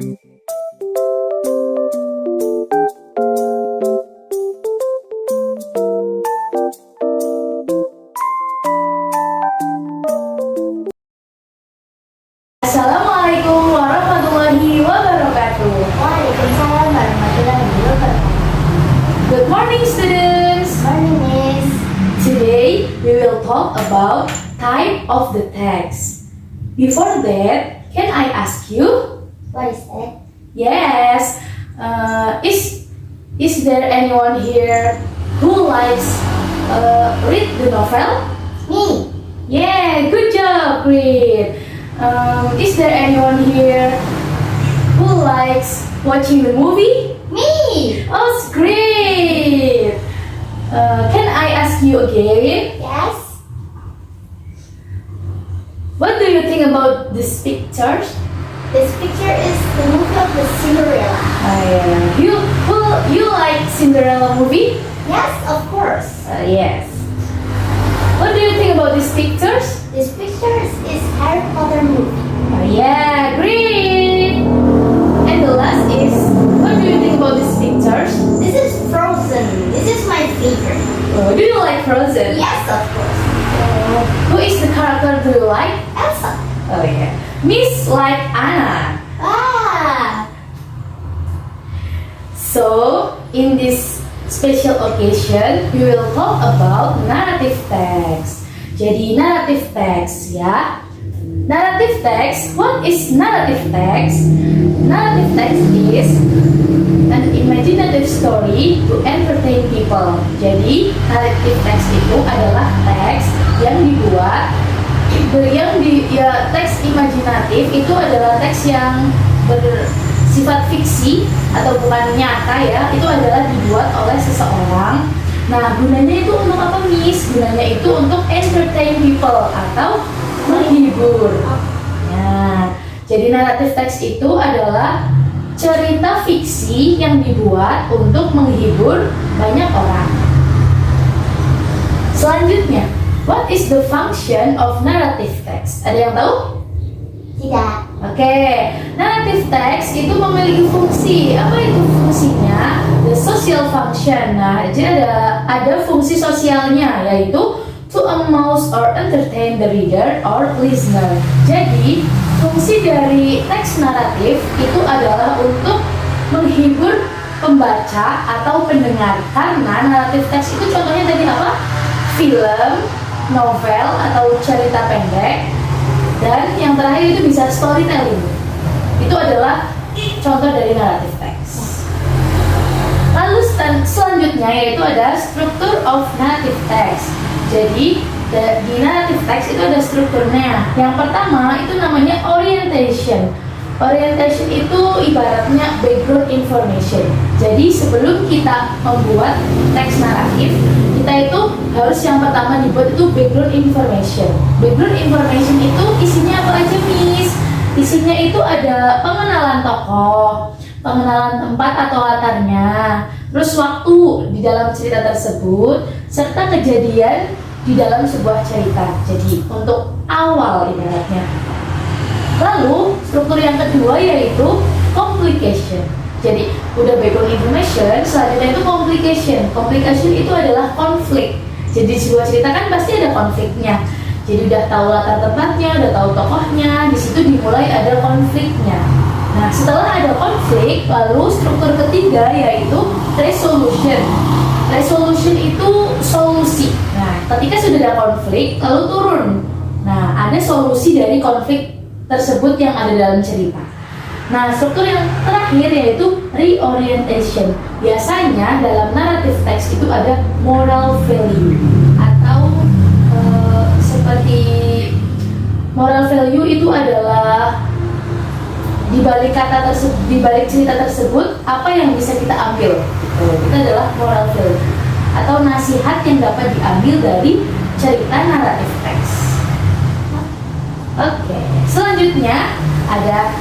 Assalamualaikum warahmatullahi wabarakatuh. Waalaikumsalam warahmatullahi wabarakatuh. Good morning, students. Morning, Miss. Today we will talk about type of the text. Before that, can I ask you? What is that? Yes. Is there anyone here who likes read the novel? Me. Yeah, good job, great. Is there anyone here who likes watching the movie? Me. Oh, it's great. Can I ask you again? Yes. What do you think about these pictures? This picture is the movie of the Cinderella. You like Cinderella movie? Yes, of course. Yes. What do you think about these pictures? This picture is Harry Potter movie. Yeah, great. And the last is, what do you think about these pictures? This is Frozen. This is my favorite. Oh, do you like Frozen? Yes, of course. Who is the character do you like? Elsa. Oh yeah. Miss like Anna. Ah. So, in this special occasion, we will talk about narrative text. Jadi narrative text ya. Narrative text, what is narrative text? Narrative text is an imaginative story to entertain people. Jadi, narrative text itu adalah teks yang dibuat teks imajinatif itu adalah teks yang bersifat fiksi atau bukan nyata ya, itu adalah dibuat oleh seseorang. Nah, gunanya itu untuk apa, Miss? Gunanya itu untuk entertain people atau menghibur. Nah, jadi naratif teks itu adalah cerita fiksi yang dibuat untuk menghibur banyak orang. Selanjutnya, what is the function of narrative text? Ada yang tahu? Tidak. Oke, narrative text itu memiliki fungsi. Apa itu fungsinya? The social function. Nah, jadi ada fungsi sosialnya, yaitu to amuse or entertain the reader or listener. Jadi, fungsi dari teks naratif itu adalah untuk menghibur pembaca atau pendengar. Karena naratif teks itu contohnya tadi apa? Film, novel atau cerita pendek, dan yang terakhir itu bisa storytelling. Itu adalah contoh dari narrative text. Lalu selanjutnya yaitu ada struktur of narrative text. Jadi di narrative text itu ada strukturnya. Yang pertama itu namanya orientation. Orientation itu ibaratnya background information. Jadi sebelum kita membuat teks naratif, kita itu harus yang pertama dibuat itu background information. Background information itu isinya apa aja, Miss? Isinya itu ada pengenalan tokoh, pengenalan tempat atau latarnya, terus waktu di dalam cerita tersebut, serta kejadian di dalam sebuah cerita. Jadi untuk awal ibaratnya. Lalu struktur yang kedua yaitu complication. Jadi udah background information, selanjutnya itu complication. Complication itu adalah konflik. Jadi sebuah cerita kan pasti ada konfliknya. Jadi udah tahu latar tempatnya, udah tahu tokohnya, di situ dimulai ada konfliknya. Nah, setelah ada konflik, lalu struktur ketiga yaitu resolution. Resolution itu solusi. Nah, ketika sudah ada konflik, lalu turun. Nah, ada solusi dari konflik tersebut yang ada dalam cerita. Nah, struktur yang terakhir yaitu reorientation. Biasanya dalam narrative text itu ada moral value atau seperti moral value itu adalah di balik kata tersebut, di balik cerita tersebut apa yang bisa kita ambil. Itu adalah moral value atau nasihat yang dapat diambil dari cerita narrative text. Oke, selanjutnya ada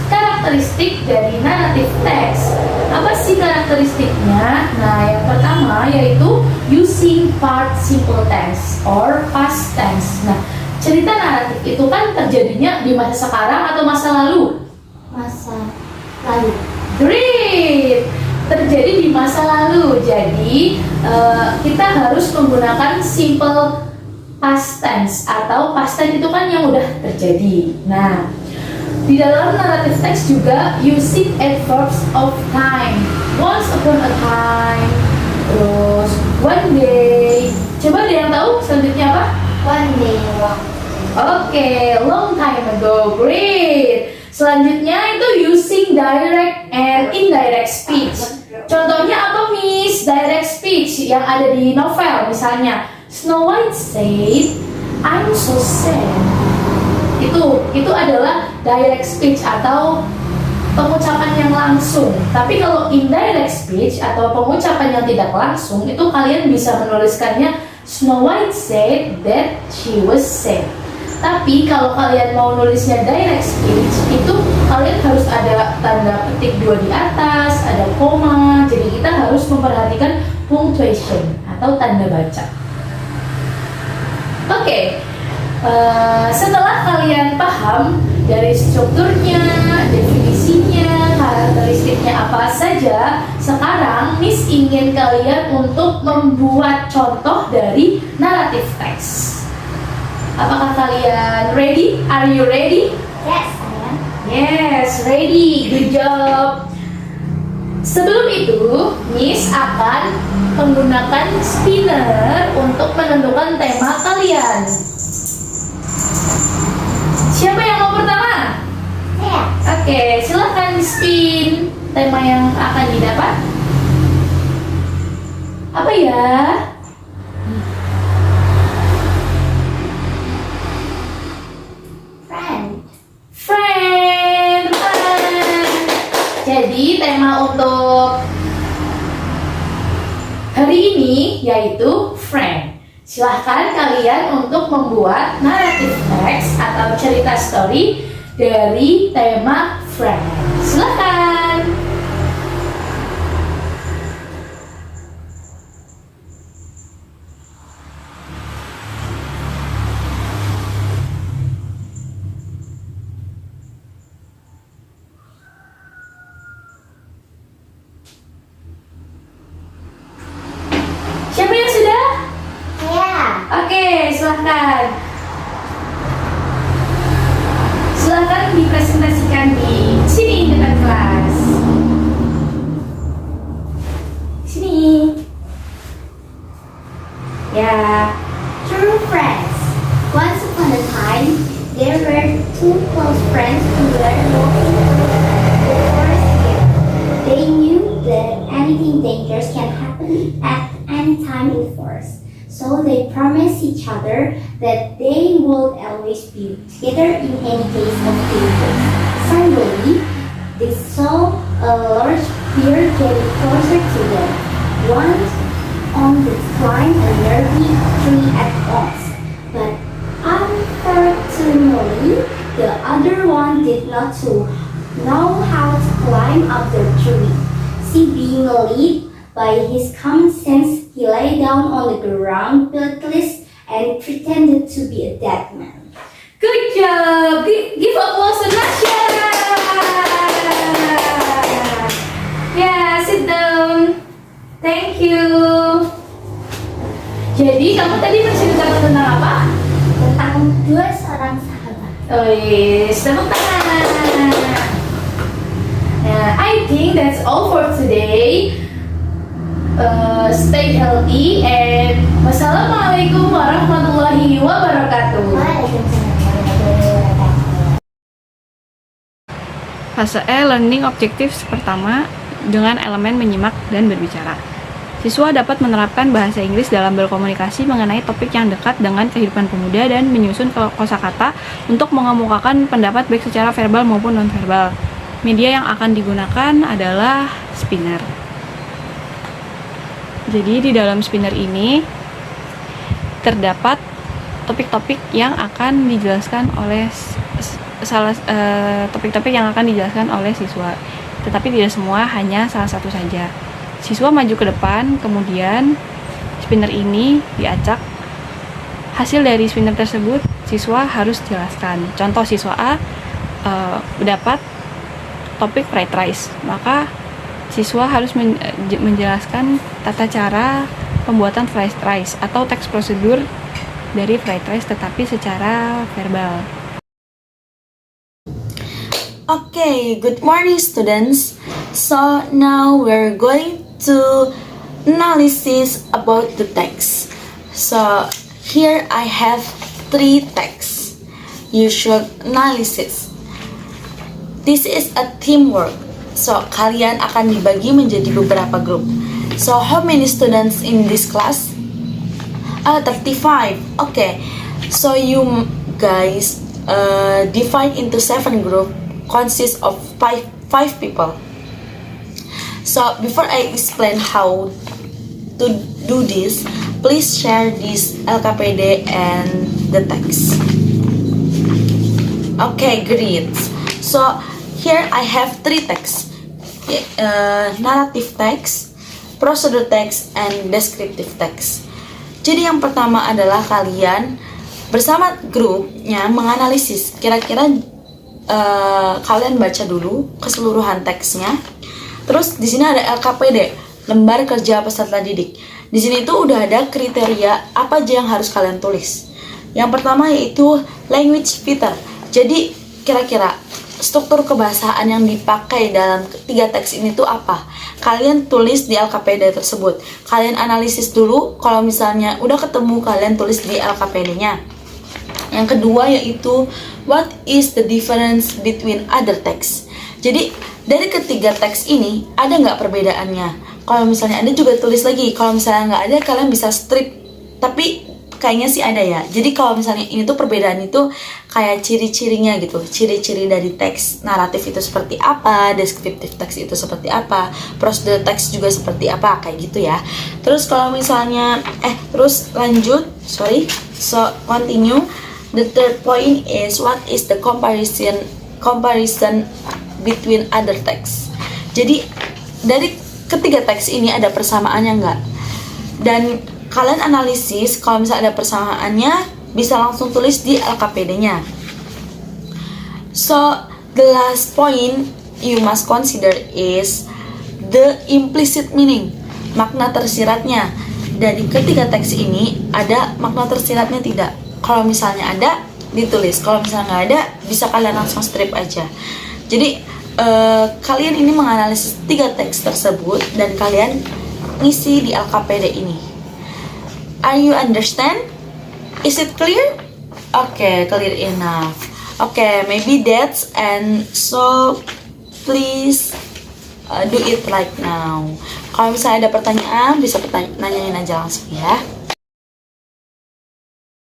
karakteristik dari narrative text. Apa sih karakteristiknya? Nah, yang pertama yaitu using participle tense or past tense. Nah, cerita naratif itu kan terjadinya di masa sekarang atau masa lalu? Masa Lalu. Great. Terjadi di masa lalu. Jadi kita harus menggunakan simple past tense atau past tense itu kan yang udah terjadi. Nah, di dalam narrative text juga using adverbs of time. Once upon a time, terus one day. Coba ada yang tahu selanjutnya apa? One day long. Oke, long time ago. Great. Selanjutnya itu using direct and indirect speech. Contohnya apa, Miss? Direct speech yang ada di novel misalnya. Snow White said, "I'm so sad." Itu adalah direct speech atau pengucapan yang langsung. Tapi kalau indirect speech atau pengucapan yang tidak langsung, itu kalian bisa menuliskannya Snow White said that she was sad. Tapi kalau kalian mau nulisnya direct speech, itu kalian harus ada tanda petik 2 di atas, ada koma. Jadi kita harus memperhatikan punctuation atau tanda baca. Oke, setelah kalian paham dari strukturnya, definisinya, karakteristiknya apa saja, sekarang Miss ingin kalian untuk membuat contoh dari narrative text. Apakah kalian ready? Are you ready? Yes, I am. Yes, ready. Good job. Sebelum itu, Miss akan menggunakan spinner untuk menentukan tema kalian. Siapa yang mau pertama? Saya. Oke, silahkan spin tema yang akan didapat. Apa ya? Friend. Jadi tema untuk hari ini yaitu friend. Silahkan kalian untuk membuat narrative text atau cerita story dari tema friend. Silahkan. Siapa yang sudah? Saya. Oke, silahkan. Silahkan dipresentasikan di sini dekat kelas. Sini. Ya. True friends. Once upon a time, there were two close friends who were walking through the forest together. They knew that anything dangerous can happen at any time in the forest. So they promised each other that they would always be together in any case of danger. Suddenly, they saw a large bear getting closer to them. One on to climb a nearby tree at once, but unfortunately, the other one did not know how to climb up the tree. See, being led by his common sense, he lay down on the ground breathless and pretended to be a dead man. Good job. Give applause to Nasya. Yeah, sit down. Thank you. Jadi kamu tadi menceritakan tentang apa? Tentang dua seorang sahabat. Oh yes, tepuk tangan. I think that's all for today. Stay healthy and wassalamualaikum warahmatullahi wabarakatuh. Waalaikumsalam warahmatullahi wabarakatuh. Fase E, learning objectives pertama dengan elemen menyimak dan berbicara. Siswa dapat menerapkan bahasa Inggris dalam berkomunikasi mengenai topik yang dekat dengan kehidupan pemuda dan menyusun kosakata untuk mengemukakan pendapat baik secara verbal maupun nonverbal. Media yang akan digunakan adalah spinner. Jadi di dalam spinner ini terdapat topik-topik yang akan dijelaskan oleh topik-topik yang akan dijelaskan oleh siswa. Tetapi tidak semua, hanya salah satu saja. Siswa maju ke depan, kemudian spinner ini diacak. Hasil dari spinner tersebut siswa harus jelaskan. Contoh, siswa A dapat topik fried rice. Maka siswa harus menjelaskan tata cara pembuatan fried rice atau teks prosedur dari fried rice tetapi secara verbal. Okay, good morning students. So now we're going to analysis about the text. So here I have 3 texts. You should analysis. This is a teamwork. So kalian akan dibagi menjadi beberapa grup. So how many students in this class? 35. Okay. So you guys divide into 7 group, consists of 5 people. So before I explain how to do this, please share this LKPD and the text. Okay, great. So here I have 3 texts, narrative text, procedure text, and descriptive text. Jadi yang pertama adalah kalian bersama grupnya menganalisis. Kira-kira kalian baca dulu keseluruhan teksnya. Terus di sini ada LKPD, lembar kerja peserta didik. Di sini tuh udah ada kriteria apa aja yang harus kalian tulis. Yang pertama yaitu language feature. Jadi kira-kira struktur kebahasaan yang dipakai dalam 3 teks ini tuh apa? Kalian tulis di LKPD tersebut. Kalian analisis dulu, kalau misalnya udah ketemu kalian tulis di LKPD-nya. Yang kedua yaitu what is the difference between other text. Jadi dari ketiga teks ini ada nggak perbedaannya? Kalau misalnya ada juga tulis lagi. Kalau misalnya nggak ada kalian bisa strip. Tapi kayaknya sih ada ya. Jadi kalau misalnya ini tuh perbedaan itu kayak ciri-cirinya gitu. Ciri-ciri dari teks naratif itu seperti apa, deskriptif teks itu seperti apa, prosedur teks juga seperti apa, kayak gitu ya. Terus kalau misalnya terus lanjut, so continue. The third point is what is the comparison between other text. Jadi dari ketiga teks ini ada persamaannya nggak? Dan kalian analisis, kalau misalnya ada persamaannya bisa langsung tulis di LKPD-nya. So the last point you must consider is the implicit meaning, makna tersiratnya. Dari ketiga teks ini ada makna tersiratnya tidak? Kalau misalnya ada, ditulis. Kalau misalnya nggak ada, bisa kalian langsung strip aja. Jadi kalian ini menganalisis 3 teks tersebut dan kalian ngisi di LKPD ini. Are you understand? Is it clear? Okay, clear enough. Okay, maybe that's and so please do it right now. Kalau misalnya ada pertanyaan, bisa nanyain aja langsung ya.